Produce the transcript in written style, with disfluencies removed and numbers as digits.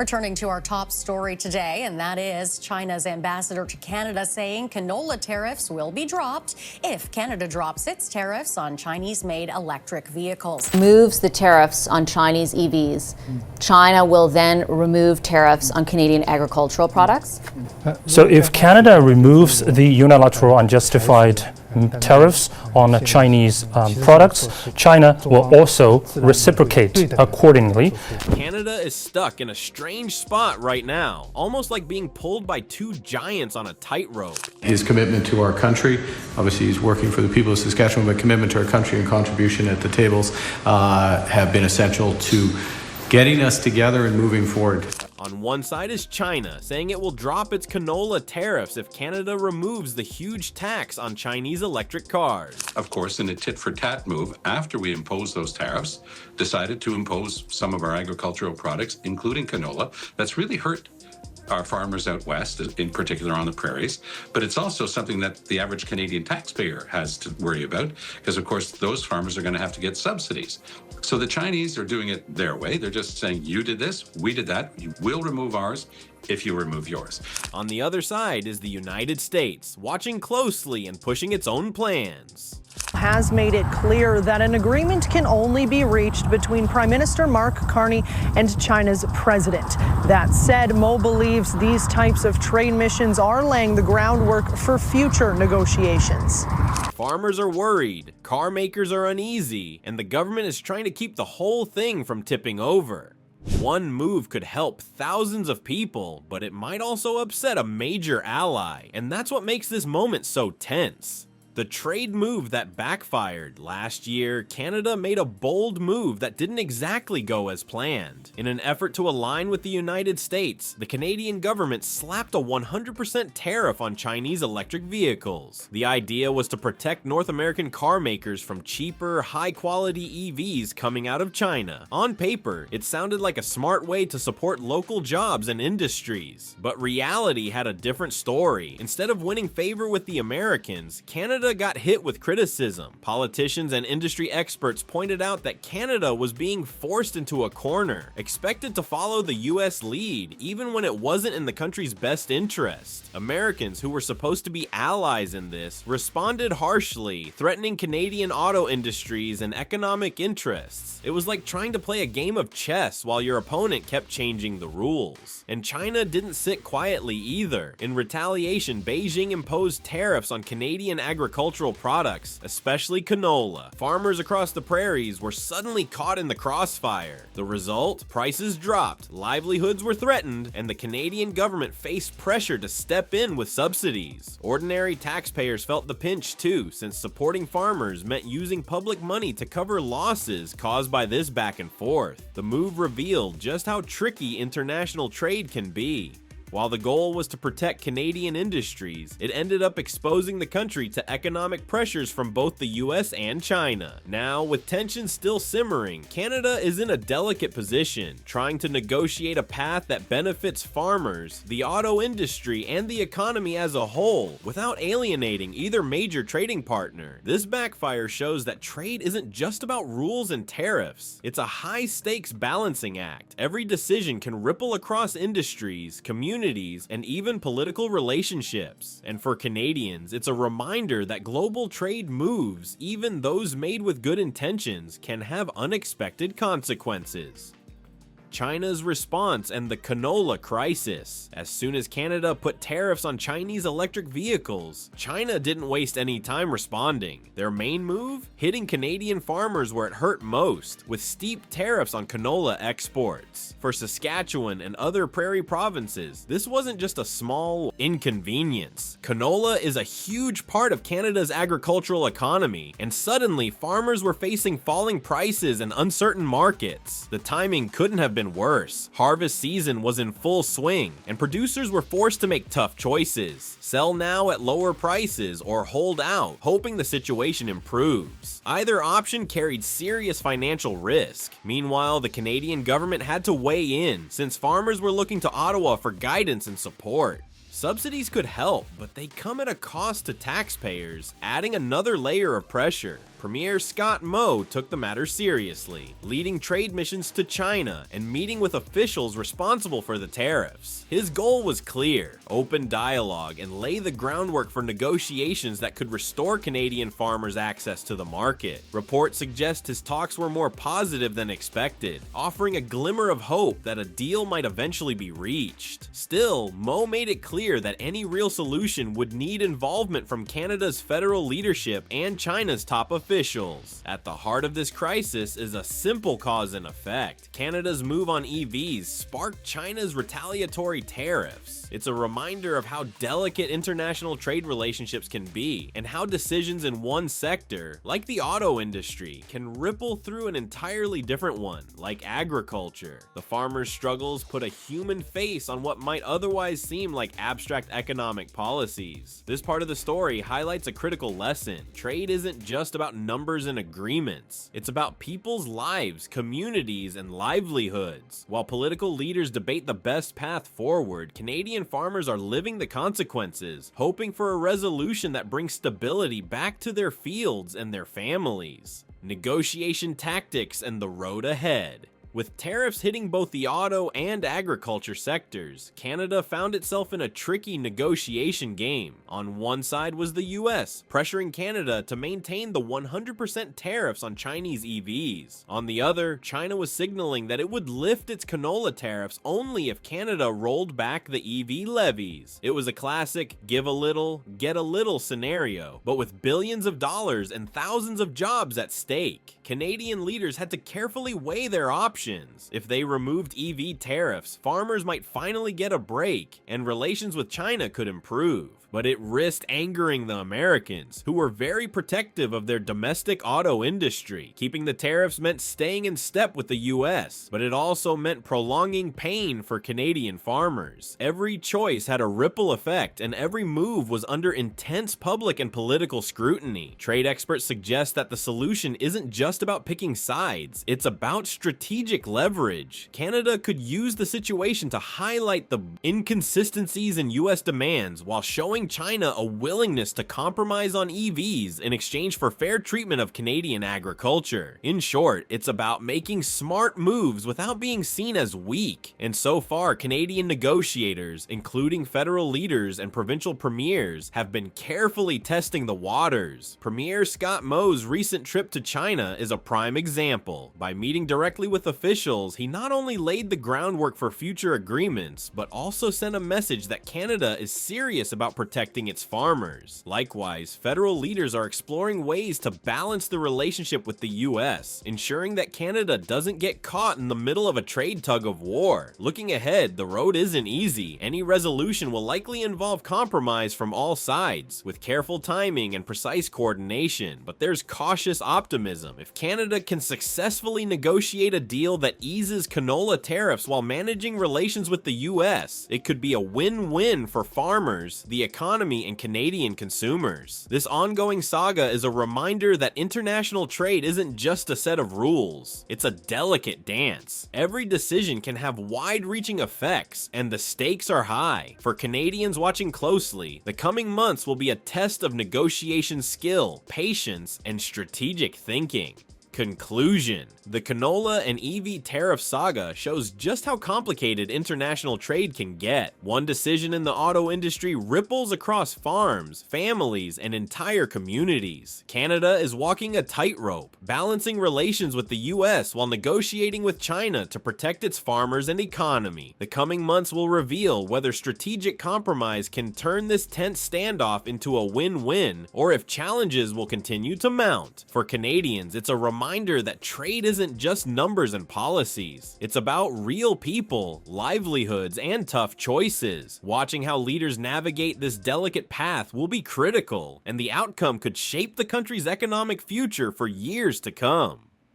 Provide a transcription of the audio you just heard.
Returning to our top story today, and that is China's ambassador to Canada saying canola tariffs will be dropped if Canada drops its tariffs on Chinese-made electric vehicles. Moves the tariffs on Chinese EVs. China will then remove tariffs on Canadian agricultural products. So if Canada removes the unilateral unjustified tariffs on Chinese products, China will also reciprocate accordingly. Canada is stuck in a strange spot right now, almost like being pulled by two giants on a tightrope. His commitment to our country, obviously he's working for the people of Saskatchewan, but commitment to our country and contribution at the tables have been essential to getting us together and moving forward. On one side is China, saying it will drop its canola tariffs if Canada removes the huge tax on Chinese electric cars. Of course, in a tit-for-tat move, after we imposed those tariffs, decided to impose some of our agricultural products, including canola. That's really hurt our farmers out west, in particular on the prairies, but it's also something that the average Canadian taxpayer has to worry about, because of course those farmers are going to have to get subsidies. So the Chinese are doing it their way. They're just saying, you did this, we did that, you will remove ours if you remove yours. On the other side is the United States, watching closely and pushing its own plans. Has made it clear that an agreement can only be reached between Prime Minister Mark Carney and China's president. That said, Mo believes these types of trade missions are laying the groundwork for future negotiations. Farmers are worried, car makers are uneasy, and the government is trying to keep the whole thing from tipping over. One move could help thousands of people, but it might also upset a major ally, and that's what makes this moment so tense. The trade move that backfired. Last year, Canada made a bold move that didn't exactly go as planned. In an effort to align with the United States, the Canadian government slapped a 100% tariff on Chinese electric vehicles. The idea was to protect North American car makers from cheaper, high-quality EVs coming out of China. On paper, it sounded like a smart way to support local jobs and industries. But reality had a different story. Instead of winning favor with the Americans, Canada got hit with criticism. Politicians and industry experts pointed out that Canada was being forced into a corner, expected to follow the US lead, even when it wasn't in the country's best interest. Americans, who were supposed to be allies in this, responded harshly, threatening Canadian auto industries and economic interests. It was like trying to play a game of chess while your opponent kept changing the rules. And China didn't sit quietly either. In retaliation, Beijing imposed tariffs on Canadian agricultural products, especially canola. Farmers across the prairies were suddenly caught in the crossfire. The result? Prices dropped, livelihoods were threatened, and the Canadian government faced pressure to step in with subsidies. Ordinary taxpayers felt the pinch too, since supporting farmers meant using public money to cover losses caused by this back and forth. The move revealed just how tricky international trade can be. While the goal was to protect Canadian industries, it ended up exposing the country to economic pressures from both the US and China. Now, with tensions still simmering, Canada is in a delicate position, trying to negotiate a path that benefits farmers, the auto industry, and the economy as a whole, without alienating either major trading partner. This backfire shows that trade isn't just about rules and tariffs. It's a high-stakes balancing act. Every decision can ripple across industries, communities, and even political relationships. And for Canadians, it's a reminder that global trade moves, even those made with good intentions, can have unexpected consequences. China's response and the canola crisis. As soon as Canada put tariffs on Chinese electric vehicles, China didn't waste any time responding. Their main move? Hitting Canadian farmers where it hurt most, with steep tariffs on canola exports. For Saskatchewan and other prairie provinces, this wasn't just a small inconvenience. Canola is a huge part of Canada's agricultural economy, and suddenly farmers were facing falling prices and uncertain markets. The timing couldn't have been worse. Harvest season was in full swing, and producers were forced to make tough choices. Sell now at lower prices or hold out, hoping the situation improves. Either option carried serious financial risk. Meanwhile, the Canadian government had to weigh in, since farmers were looking to Ottawa for guidance and support. Subsidies could help, but they come at a cost to taxpayers, adding another layer of pressure. Premier Scott Moe took the matter seriously, leading trade missions to China and meeting with officials responsible for the tariffs. His goal was clear: open dialogue and lay the groundwork for negotiations that could restore Canadian farmers' access to the market. Reports suggest his talks were more positive than expected, offering a glimmer of hope that a deal might eventually be reached. Still, Moe made it clear that any real solution would need involvement from Canada's federal leadership and China's top officials. At the heart of this crisis is a simple cause and effect. Canada's move on EVs sparked China's retaliatory tariffs. It's a reminder of how delicate international trade relationships can be, and how decisions in one sector, like the auto industry, can ripple through an entirely different one, like agriculture. The farmers' struggles put a human face on what might otherwise seem like abstract economic policies. This part of the story highlights a critical lesson. Trade isn't just about numbers and agreements. It's about people's lives, communities, and livelihoods. While political leaders debate the best path forward, Canadian farmers are living the consequences, hoping for a resolution that brings stability back to their fields and their families. Negotiation tactics and the road ahead. With tariffs hitting both the auto and agriculture sectors, Canada found itself in a tricky negotiation game. On one side was the US, pressuring Canada to maintain the 100% tariffs on Chinese EVs. On the other, China was signaling that it would lift its canola tariffs only if Canada rolled back the EV levies. It was a classic give a little, get a little scenario, but with billions of dollars and thousands of jobs at stake. Canadian leaders had to carefully weigh their options. If they removed EV tariffs, farmers might finally get a break, and relations with China could improve. But it risked angering the Americans, who were very protective of their domestic auto industry. Keeping the tariffs meant staying in step with the US, but it also meant prolonging pain for Canadian farmers. Every choice had a ripple effect, and every move was under intense public and political scrutiny. Trade experts suggest that the solution isn't just about picking sides, it's about strategic leverage. Canada could use the situation to highlight the inconsistencies in US demands while showing China a willingness to compromise on EVs in exchange for fair treatment of Canadian agriculture. In short, it's about making smart moves without being seen as weak. And so far, Canadian negotiators, including federal leaders and provincial premiers, have been carefully testing the waters. Premier Scott Moe's recent trip to China is a prime example. By meeting directly with officials, he not only laid the groundwork for future agreements, but also sent a message that Canada is serious about protecting its farmers. Likewise, federal leaders are exploring ways to balance the relationship with the US, ensuring that Canada doesn't get caught in the middle of a trade tug of war. Looking ahead, the road isn't easy. Any resolution will likely involve compromise from all sides, with careful timing and precise coordination. But there's cautious optimism. If Canada can successfully negotiate a deal that eases canola tariffs while managing relations with the US, it could be a win-win for farmers, the economy, and Canadian consumers. This ongoing saga is a reminder that international trade isn't just a set of rules, it's a delicate dance. Every decision can have wide-reaching effects, and the stakes are high. For Canadians watching closely, the coming months will be a test of negotiation skill, patience, and strategic thinking. Conclusion: the canola and EV tariff saga shows just how complicated international trade can get. One decision in the auto industry ripples across farms, families, and entire communities. Canada is walking a tightrope, balancing relations with the US while negotiating with China to protect its farmers and economy. The coming months will reveal whether strategic compromise can turn this tense standoff into a win-win, or if challenges will continue to mount. For Canadians, it's a reminder that trade isn't just numbers and policies. It's about real people, livelihoods, and tough choices. Watching how leaders navigate this delicate path will be critical, and the outcome could shape the country's economic future for years to come.